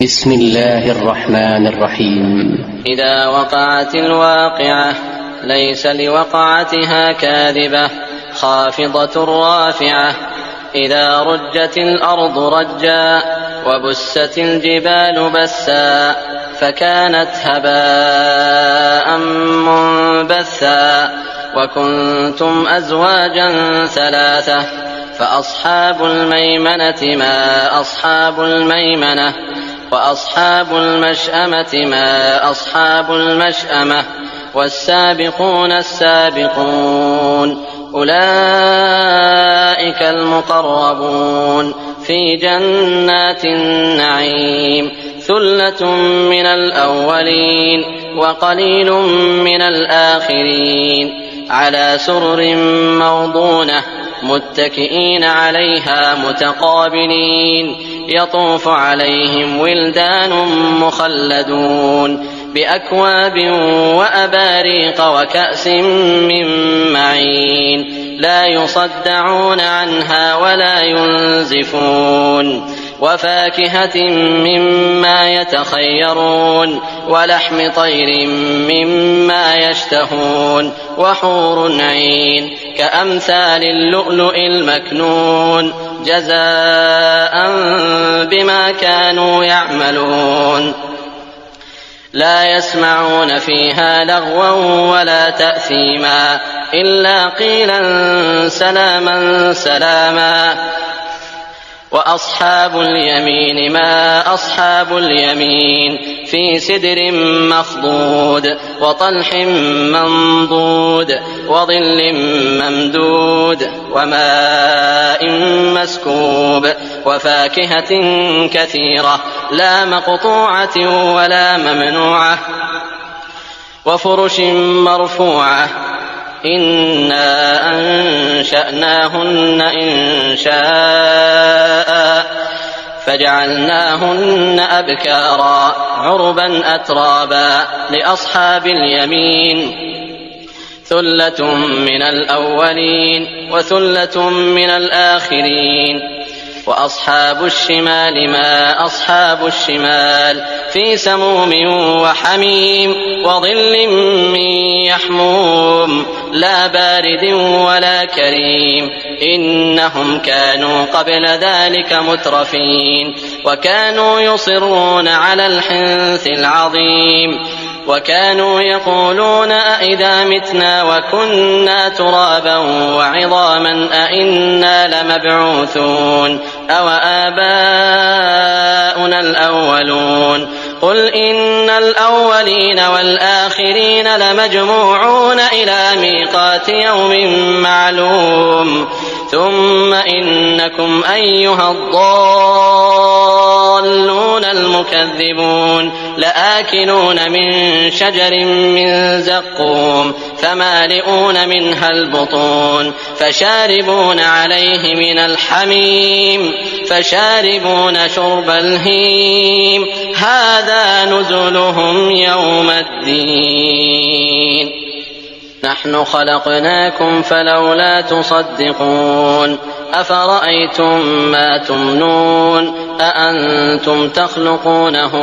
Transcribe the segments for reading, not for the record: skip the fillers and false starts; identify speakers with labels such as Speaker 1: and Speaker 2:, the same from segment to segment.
Speaker 1: بسم الله الرحمن الرحيم.
Speaker 2: إذا وقعت الواقعة ليس لوقعتها كاذبة خافضة رافعة. إذا رجت الأرض رجا وبست الجبال بسا فكانت هباء منبثا وكنتم أزواجا ثلاثة فأصحاب الميمنة ما أصحاب الميمنة وأصحاب المشأمة ما أصحاب المشأمة والسابقون السابقون أولئك المقربون في جنات النعيم ثلة من الأولين وقليل من الآخرين على سرر موضونة متكئين عليها متقابلين يطوف عليهم ولدان مخلدون بأكواب وأباريق وكأس من معين لا يصدعون عنها ولا ينزفون وفاكهة مما يتخيرون ولحم طير مما يشتهون وحور عين كأمثال اللؤلؤ المكنون جزاء بما كانوا يعملون لا يسمعون فيها لغوا ولا تأثيما إلا قيلا سلاما سلاما. وأصحاب اليمين ما أصحاب اليمين في سدر مخضود وطلح منضود وظل ممدود وماء مسكوب وفاكهة كثيرة لا مقطوعة ولا ممنوعة وفرش مرفوعة إنا أنشأناهن إنشاء فجعلناهن أبكارا عربا أترابا لأصحاب اليمين ثلة من الأولين وثلة من الآخرين. وأصحاب الشمال ما أصحاب الشمال في سموم وحميم وظل من يحموم لا بارد ولا كريم إنهم كانوا قبل ذلك مترفين وكانوا يصرون على الحنث العظيم وكانوا يقولون أئذا متنا وكنا ترابا وعظاما أئنا لمبعوثون أو آباؤنا الأولون قل إن الأولين والآخرين لمجموعون إلى ميقات يوم معلوم ثم إنكم أيها الضالون المكذبون لآكلون من شجر من زقوم فمالئون منها البطون فشاربون عليه من الحميم فشاربون شرب الهيم هذا نزلهم يوم الدين نحن خلقناكم فلولا تصدقون أفرأيتم ما تمنون أأنتم تخلقونه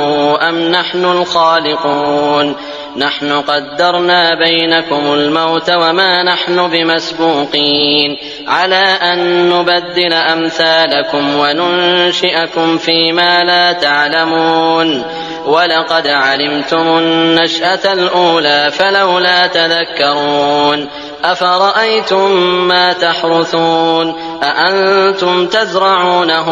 Speaker 2: أم نحن الخالقون نحن قدرنا بينكم الموت وما نحن بمسبوقين على أن نبدل أمثالكم وننشئكم فيما لا تعلمون ولقد علمتم النشأة الأولى فلولا تذكرون أفرأيتم ما تحرثون أأنتم تزرعونه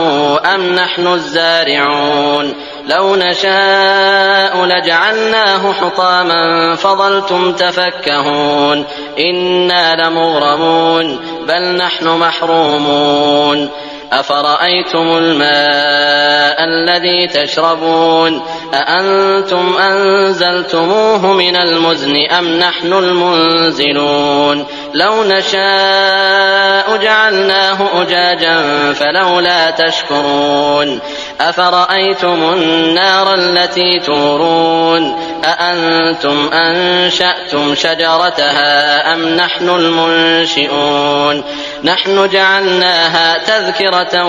Speaker 2: أم نحن الزارعون لو نشاء لجعلناه حطاما فظلتم تفكهون إنا لمغرمون بل نحن محرومون أفرأيتم الماء الذي تشربون أأنتم أنزلتموه من المزن أم نحن المنزلون لو نشاء جعلناه أجاجا فلولا تشكرون أفرأيتم النار التي تورون أأنتم أنشأتم شجرتها أم نحن المنشئون نحن جعلناها تذكرة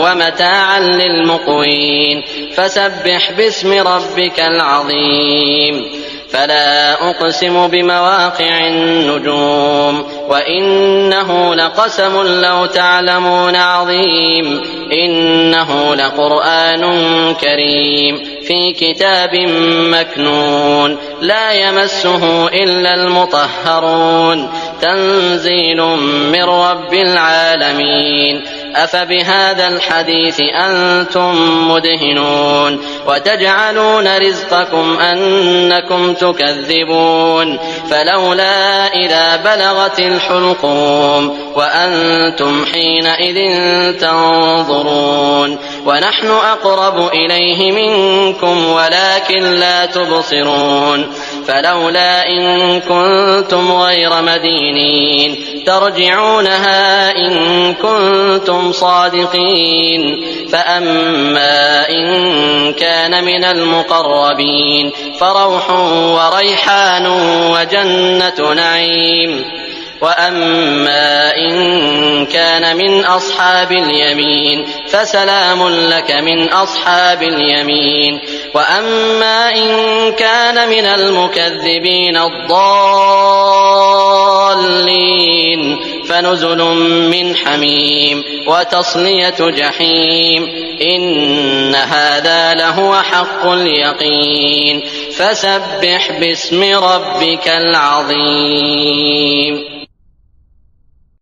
Speaker 2: ومتاعا للمقوين فسبح باسم ربك العظيم فلا أقسم بمواقع النجوم وإنه لقسم لو تعلمون عظيم إنه لقرآن كريم في كتاب مكنون لا يمسه إلا المطهرون تنزيل من رب العالمين أفبهذا الحديث أنتم مدهنون وتجعلون رزقكم أنكم تكذبون فلولا إذا بلغت الحلقوم وأنتم حينئذ تنظرون ونحن أقرب إليه منكم ولكن لا تبصرون فلولا إن كنتم غير مدينين ترجعونها إن كنتم صادقين فأما إن كان من المقربين فروح وريحان وجنة نعيم وأما إن كان من أصحاب اليمين فسلام لك من أصحاب اليمين وأما إن كان من المكذبين الضالين فنزل من حميم وتصلية جحيم إن هذا لهو حق اليقين فسبح باسم ربك العظيم